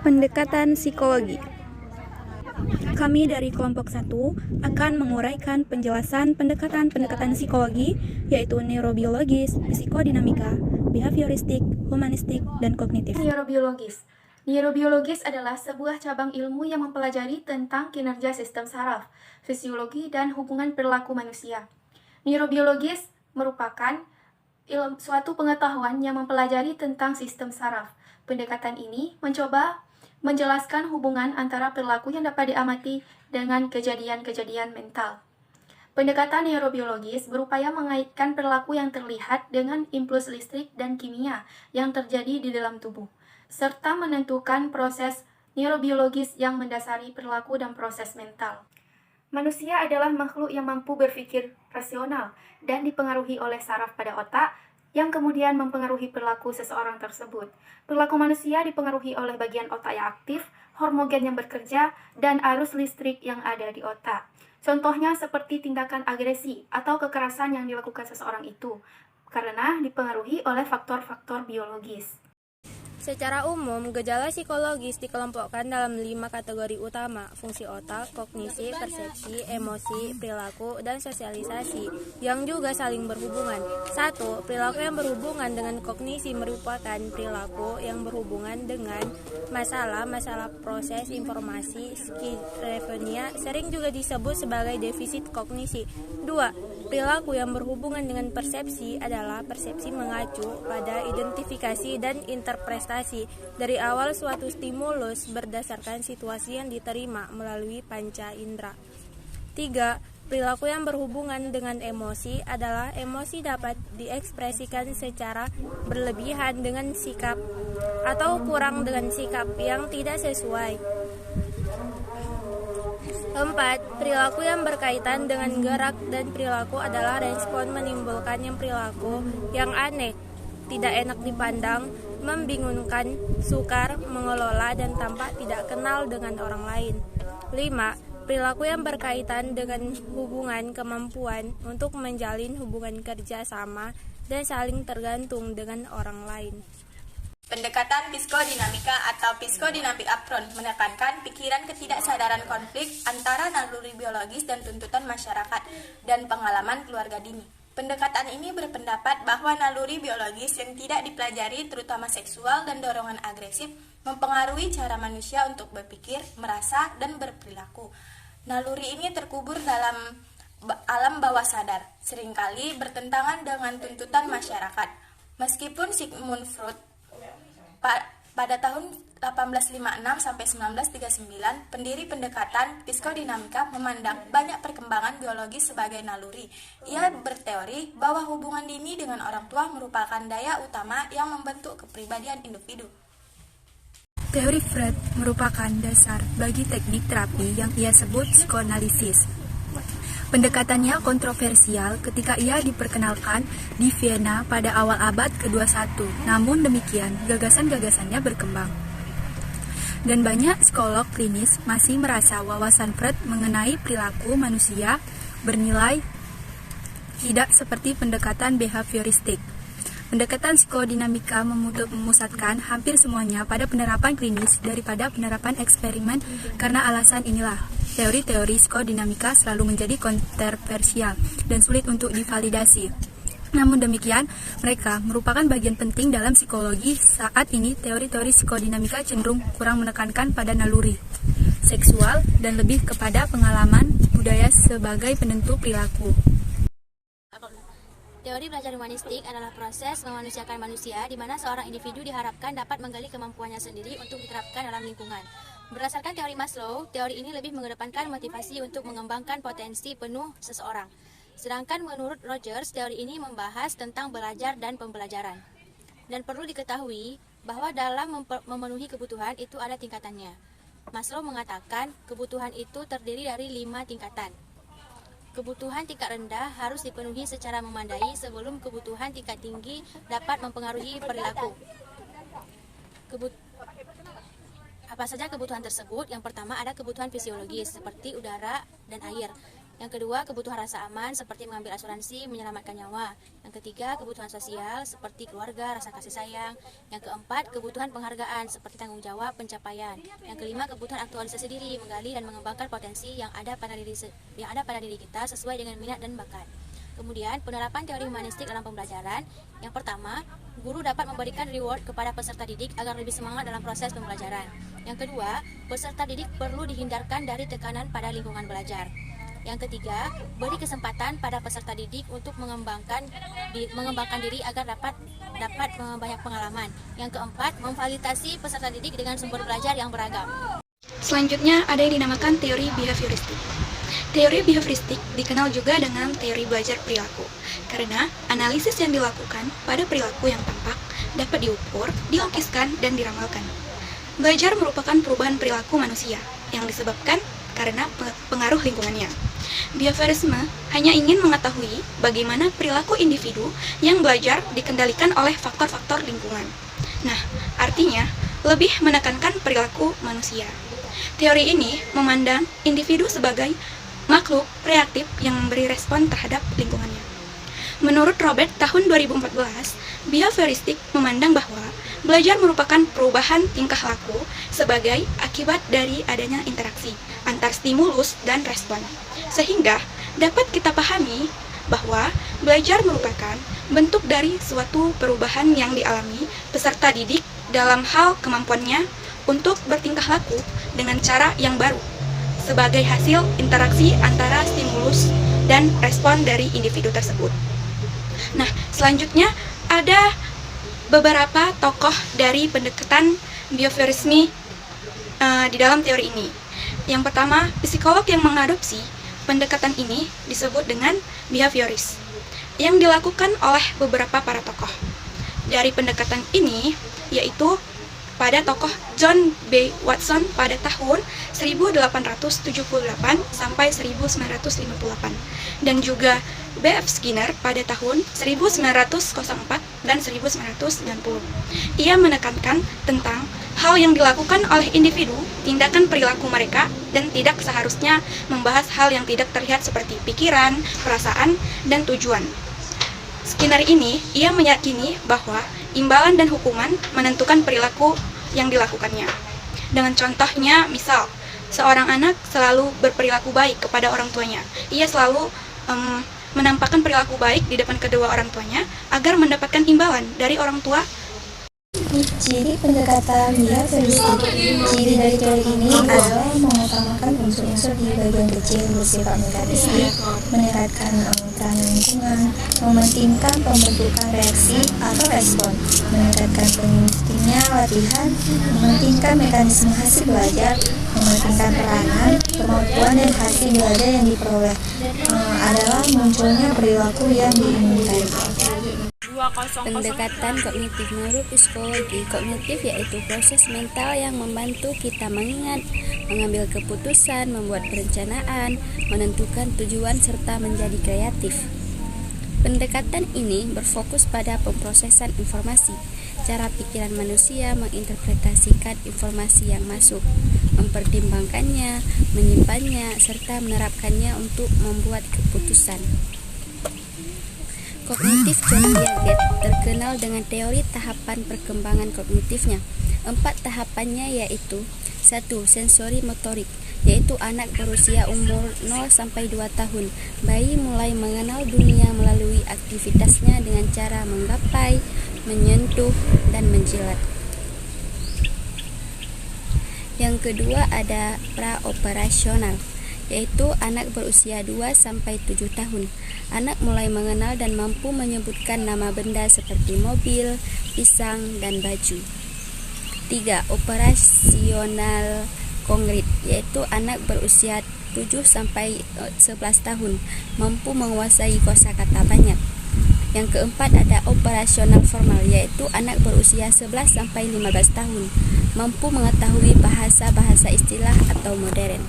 Pendekatan psikologi. Kami dari kelompok 1 akan menguraikan penjelasan pendekatan-pendekatan psikologi, yaitu neurobiologis, psikodinamika, behavioristik, humanistik, dan kognitif. Neurobiologis. Neurobiologis adalah sebuah cabang ilmu yang mempelajari tentang kinerja sistem saraf, fisiologi, dan hubungan perilaku manusia. Neurobiologis merupakan suatu pengetahuan yang mempelajari tentang sistem saraf. Pendekatan ini mencoba menjelaskan hubungan antara perilaku yang dapat diamati dengan kejadian-kejadian mental. Pendekatan neurobiologis berupaya mengaitkan perilaku yang terlihat dengan impuls listrik dan kimia yang terjadi di dalam tubuh, serta menentukan proses neurobiologis yang mendasari perilaku dan proses mental. Manusia adalah makhluk yang mampu berpikir rasional dan dipengaruhi oleh saraf pada otak yang kemudian mempengaruhi perilaku seseorang tersebut. Perilaku manusia dipengaruhi oleh bagian otak yang aktif, hormon yang bekerja, dan arus listrik yang ada di otak. Contohnya seperti tindakan agresi atau kekerasan yang dilakukan seseorang itu, karena dipengaruhi oleh faktor-faktor biologis. Secara umum, gejala psikologis dikelompokkan dalam 5 kategori utama: fungsi otak, kognisi, persepsi, emosi, perilaku, dan sosialisasi, yang juga saling berhubungan. 1. Perilaku yang berhubungan dengan kognisi merupakan perilaku yang berhubungan dengan masalah proses informasi. Skizofrenia sering juga disebut sebagai defisit kognisi. 2. Perilaku yang berhubungan dengan persepsi adalah persepsi mengacu pada identifikasi dan interpretasi dari awal suatu stimulus berdasarkan situasi yang diterima melalui panca indera. 3. Perilaku yang berhubungan dengan emosi adalah emosi dapat diekspresikan secara berlebihan dengan sikap atau kurang dengan sikap yang tidak sesuai. 4. Perilaku yang berkaitan dengan gerak dan perilaku adalah respon menimbulkan yang perilaku yang aneh, tidak enak dipandang, membingungkan, sukar, mengelola, dan tampak tidak kenal dengan orang lain. 5. Perilaku yang berkaitan dengan hubungan kemampuan untuk menjalin hubungan kerja sama dan saling tergantung dengan orang lain. Pendekatan psikodinamika atau psikodynamic approach menekankan pikiran ketidaksadaran konflik antara naluri biologis dan tuntutan masyarakat dan pengalaman keluarga dini. Pendekatan ini berpendapat bahwa naluri biologis yang tidak dipelajari, terutama seksual dan dorongan agresif, mempengaruhi cara manusia untuk berpikir, merasa, dan berperilaku. Naluri ini terkubur dalam alam bawah sadar, seringkali bertentangan dengan tuntutan masyarakat. Meskipun Sigmund Freud pada tahun 1856 sampai 1939, pendiri pendekatan psikodinamika memandang banyak perkembangan biologis sebagai naluri. Ia berteori bahwa hubungan dini dengan orang tua merupakan daya utama yang membentuk kepribadian individu. Teori Freud merupakan dasar bagi teknik terapi yang ia sebut psikoanalisis. Pendekatannya kontroversial ketika ia diperkenalkan di Vienna pada awal abad ke-21. Namun demikian, gagasan-gagasannya berkembang. Dan banyak psikolog klinis masih merasa wawasan Freud mengenai perilaku manusia bernilai tidak seperti pendekatan behavioristik. Pendekatan psikodinamika memusatkan hampir semuanya pada penerapan klinis daripada penerapan eksperimen. Karena alasan inilah, teori-teori psikodinamika selalu menjadi kontroversial dan sulit untuk divalidasi. Namun demikian, mereka merupakan bagian penting dalam psikologi. Saat ini, teori-teori psikodinamika cenderung kurang menekankan pada naluri seksual dan lebih kepada pengalaman budaya sebagai penentu perilaku. Teori belajar humanistik adalah proses memanusiakan manusia di mana seorang individu diharapkan dapat menggali kemampuannya sendiri untuk diterapkan dalam lingkungan. Berdasarkan teori Maslow, teori ini lebih mengedepankan motivasi untuk mengembangkan potensi penuh seseorang. Sedangkan menurut Rogers, teori ini membahas tentang belajar dan pembelajaran. Dan perlu diketahui bahwa dalam memenuhi kebutuhan itu ada tingkatannya. Maslow mengatakan kebutuhan itu terdiri dari 5 tingkatan. Kebutuhan tingkat rendah harus dipenuhi secara memadai sebelum kebutuhan tingkat tinggi dapat mempengaruhi perilaku. Apa saja kebutuhan tersebut? Yang pertama ada kebutuhan fisiologis seperti udara dan air. Yang kedua, kebutuhan rasa aman seperti mengambil asuransi menyelamatkan nyawa. Yang ketiga, kebutuhan sosial seperti keluarga, rasa kasih sayang. Yang keempat, kebutuhan penghargaan seperti tanggung jawab, pencapaian. Yang kelima, kebutuhan aktualisasi diri, menggali dan mengembangkan potensi yang ada pada diri kita sesuai dengan minat dan bakat. Kemudian, penerapan teori humanistik dalam pembelajaran. Yang pertama, guru dapat memberikan reward kepada peserta didik agar lebih semangat dalam proses pembelajaran. Yang kedua, peserta didik perlu dihindarkan dari tekanan pada lingkungan belajar. Yang ketiga, beri kesempatan pada peserta didik untuk mengembangkan diri agar dapat banyak pengalaman. Yang keempat, memfasilitasi peserta didik dengan sumber belajar yang beragam. Selanjutnya ada yang dinamakan teori behavioristik. Teori behavioristik dikenal juga dengan teori belajar perilaku, karena analisis yang dilakukan pada perilaku yang tampak dapat diukur, dilukiskan, dan diramalkan. Belajar merupakan perubahan perilaku manusia yang disebabkan karena pengaruh lingkungannya. Behaviorisme hanya ingin mengetahui bagaimana perilaku individu yang belajar dikendalikan oleh faktor-faktor lingkungan. Nah, artinya lebih menekankan perilaku manusia. Teori ini memandang individu sebagai makhluk reaktif yang memberi respon terhadap lingkungannya. Menurut Robert tahun 2014, behavioristik memandang bahwa belajar merupakan perubahan tingkah laku sebagai akibat dari adanya interaksi antar stimulus dan respon. Sehingga dapat kita pahami bahwa belajar merupakan bentuk dari suatu perubahan yang dialami peserta didik dalam hal kemampuannya untuk bertingkah laku dengan cara yang baru sebagai hasil interaksi antara stimulus dan respon dari individu tersebut. Nah, selanjutnya ada beberapa tokoh dari pendekatan behaviorisme di dalam teori ini. Yang pertama, psikolog yang mengadopsi pendekatan ini disebut dengan behavioris, yang dilakukan oleh beberapa para tokoh. Dari pendekatan ini, yaitu pada tokoh John B. Watson pada tahun 1878 sampai 1958, dan juga B.F. Skinner pada tahun 1904 dan 1990. Ia menekankan tentang hal yang dilakukan oleh individu, tindakan perilaku mereka, dan tidak seharusnya membahas hal yang tidak terlihat seperti pikiran, perasaan, dan tujuan. Skinner ini, ia meyakini bahwa imbalan dan hukuman menentukan perilaku yang dilakukannya. Dengan contohnya, misal, seorang anak selalu berperilaku baik kepada orang tuanya. Ia selalu menampakkan perilaku baik di depan kedua orang tuanya agar mendapatkan imbalan dari orang tua. Ciri pendekatan behavioristik. Ciri dari teori ini adalah mengutamakan unsur-unsur di bagian kecil bersifat mekanistik, meningkatkan keterangan lingkungan, mementingkan pembentukan reaksi atau respon, meningkatkan pentingnya latihan, mementingkan mekanisme hasil belajar, mementingkan peranan, kemampuan dan hasil belajar yang diperoleh adalah munculnya perilaku yang diinginkan. Pendekatan kognitif. Menurut psikologi kognitif yaitu proses mental yang membantu kita mengingat, mengambil keputusan, membuat perencanaan, menentukan tujuan, serta menjadi kreatif. Pendekatan ini berfokus pada pemrosesan informasi, cara pikiran manusia menginterpretasikan informasi yang masuk, mempertimbangkannya, menyimpannya, serta menerapkannya untuk membuat keputusan. Kognitif. John Piaget terkenal dengan teori tahapan perkembangan kognitifnya. 4 tahapannya yaitu 1. Sensori motorik, yaitu anak berusia umur 0-2 tahun. Bayi mulai mengenal dunia melalui aktivitasnya dengan cara menggapai, menyentuh, dan menjilat. Yang kedua ada praoperasional, yaitu anak berusia 2-7 tahun. Anak mulai mengenal dan mampu menyebutkan nama benda seperti mobil, pisang, dan baju. 3. Operasional konkret, yaitu anak berusia 7-11 tahun, mampu menguasai kosakata banyak. Yang keempat ada operasional formal, yaitu anak berusia 11-15 tahun, mampu mengetahui bahasa-bahasa istilah atau modern.